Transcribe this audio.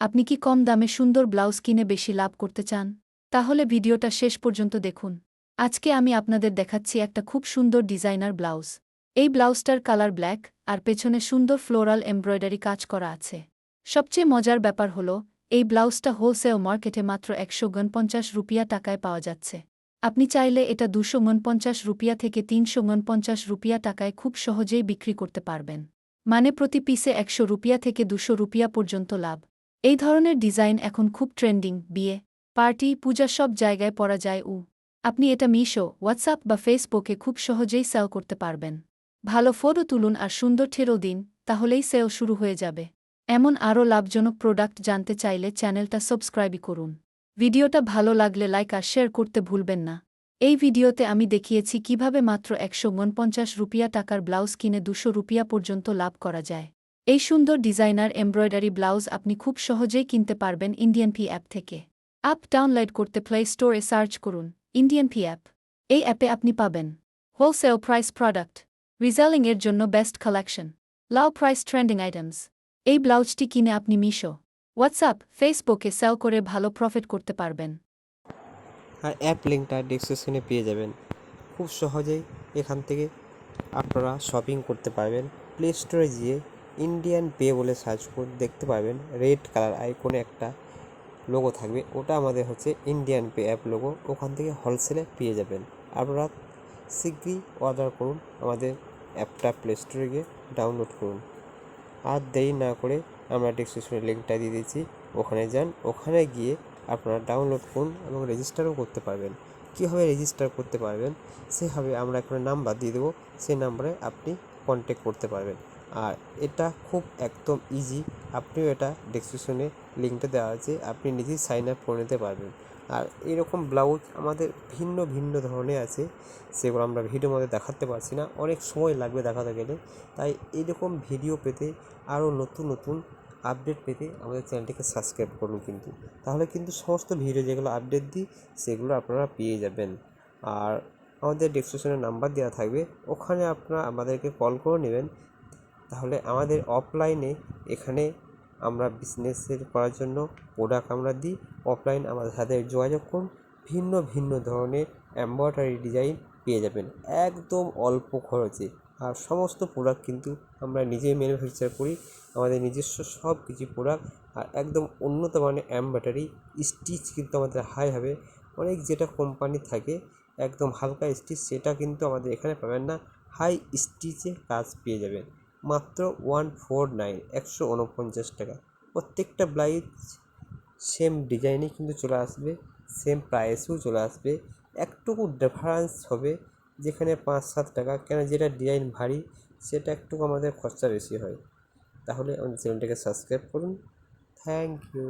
আপনি কি কম দামে সুন্দর ব্লাউজ কিনে বেশি লাভ করতে চান? তাহলে ভিডিওটা শেষ পর্যন্ত দেখুন। আজকে আমি আপনাদের দেখাচ্ছি একটা খুব সুন্দর ডিজাইনার ব্লাউজ। এই ব্লাউজটার কালার ব্ল্যাক, আর পেছনে সুন্দর ফ্লোরাল এমব্রয়ডারি কাজ করা আছে। সবচেয়ে মজার ব্যাপার হলো, এই ব্লাউজটা হোলসেল মার্কেটে মাত্র ১৪৯ রুপিয়া টাকায় পাওয়া যাচ্ছে। আপনি চাইলে এটা ২৪৯ রুপিয়া থেকে ৩৪৯ রুপিয়া টাকায় খুব সহজেই বিক্রি করতে পারবেন। মানে প্রতি পিসে ১০০ রুপিয়া থেকে ২০০ রুপিয়া পর্যন্ত লাভ। এই ধরনের ডিজাইন এখন খুব ট্রেন্ডিং, বিয়ে, পার্টি, পূজা সব জায়গায় পরা যায়। আপনি এটা মিশো, হোয়াটসঅ্যাপ বা ফেসবুকে খুব সহজেই সেল করতে পারবেন। ভালো ফটো তুলুন আর সুন্দর ঠেরো দিন, তাহলেই সেল শুরু হয়ে যাবে। এমন আরও লাভজনক প্রোডাক্ট জানতে চাইলে চ্যানেলটা সাবস্ক্রাইব করুন। ভিডিওটা ভালো লাগলে লাইক আর শেয়ার করতে ভুলবেন না। এই ভিডিওতে আমি দেখিয়েছি কিভাবে মাত্র ১৪৯ রুপিয়া টাকার ব্লাউজ কিনে ২০০ রুপিয়া পর্যন্ত লাভ করা যায়। এই সুন্দর ডিজাইনার এমব্রয়ডারি ব্লাউজ আপনি খুব সহজেই কিনতে পারবেন ইন্ডিয়ান পি অ্যাপ থেকে। অ্যাপ ডাউনলোড করতে প্লে স্টোরে সার্চ করুন ইন্ডিয়ান পি অ্যাপ। এই অ্যাপে আপনি পাবেন হোলসেল প্রাইস প্রোডাক্ট, রিসেলিং এর জন্য বেস্ট কালেকশন, লাউ প্রাইস ট্রেন্ডিং আইটেমস। এই ব্লাউজটি কিনে আপনি মিশো, হোয়াটসঅ্যাপ, ফেসবুকে সেল করে ভালো প্রফিট করতে পারবেন। আর অ্যাপ লিঙ্কটা ডেসক্রিপশনে পেয়ে যাবেন। খুব সহজেই এখান থেকে আপনারা শপিং করতে পারবেন। প্লে স্টোরে গিয়ে ইন্ডিয়ান পে বলে সার্চ করে দেখতে পারবেন, রেড কালার আইকনে একটা লোগো থাকবে, ওটা আমাদের হচ্ছে ইন্ডিয়ান পে অ্যাপ লোগো। ওখান থেকে হোলসেলে পেয়ে যাবেন। আপনারা শীঘ্রই অর্ডার করুন, আমাদের অ্যাপটা প্লে স্টোরে গিয়ে ডাউনলোড করুন। আর দেরি না করে আমরা ডেসক্রিপশনে লিঙ্কটা দিয়ে দিচ্ছি, ওখানে যান। ওখানে গিয়ে আপনারা ডাউনলোড করুন এবং রেজিস্টারও করতে পারবেন। কীভাবে রেজিস্টার করতে পারবেন সেভাবে আমরা এখানে নাম্বার দিয়ে দেবো, সেই নাম্বারে আপনি কন্ট্যাক্ট করতে পারবেন। আর এটা খুব একদম ইজি, আপনিও এটা ডেসক্রিপশনে লিঙ্কটা দেওয়া আছে, আপনি নিজেই সাইন আপ করে নিতে পারবেন। আর এরকম ব্লাউজ আমাদের ভিন্ন ভিন্ন ধরনের আছে, সেগুলো আমরা ভিডিওর মধ্যে দেখাতে পারছি না, অনেক সময় লাগবে দেখাতে গেলে। তাই এরকম ভিডিও পেতে, আরও নতুন নতুন আপডেট পেতে আমাদের চ্যানেলটিকে সাবস্ক্রাইব করুন কিন্তু, তাহলে কিন্তু সমস্ত ভিডিও যেগুলো আপডেট দিই সেগুলো আপনারা পেয়ে যাবেন। আর আমাদের ডেসক্রিপশনে নাম্বার দেওয়া থাকবে, ওখানে আপনারা আমাদেরকে কল করে নেবেন। তাহলে আমাদের অফলাইনে এখানে আমরা বিজনেসের করার জন্য প্রোডাক্ট আমরা দিই, অফলাইন আমাদের সাথে যোগাযোগ করুন। ভিন্ন ভিন্ন ধরনের এমব্রয়ডারি ডিজাইন পেয়ে যাবেন একদম অল্প খরচে। আর সমস্ত প্রোডাক্ট কিন্তু আমরা নিজেই ম্যানুফ্যাকচার করি, আমাদের নিজস্ব সব কিছু প্রোডাক্ট। আর একদম উন্নত মানের এমব্রয়ডারি স্টিচ কিন্তু আমাদের হাই হবে। অনেক যেটা কোম্পানি থাকে একদম হালকা স্টিচ, সেটা কিন্তু আমাদের এখানে পাবেন না, হাই স্টিচে কাজ পেয়ে যাবেন মাত্র 149, 149 টাকা। প্রত্যেকটা ব্লাউজ সেম ডিজাইনে কিন্তু চলে আসবে, সেম প্রাইসেও চলে আসবে। একটুকু ডিফারেন্স হবে, যেখানে 5-7 টাকা, কেন যেটা ডিজাইন ভারী সেটা একটু আমাদের খরচা বেশি হয়। তাহলে আমাদের চ্যানেলটাকে সাবস্ক্রাইব করুন। Thank you.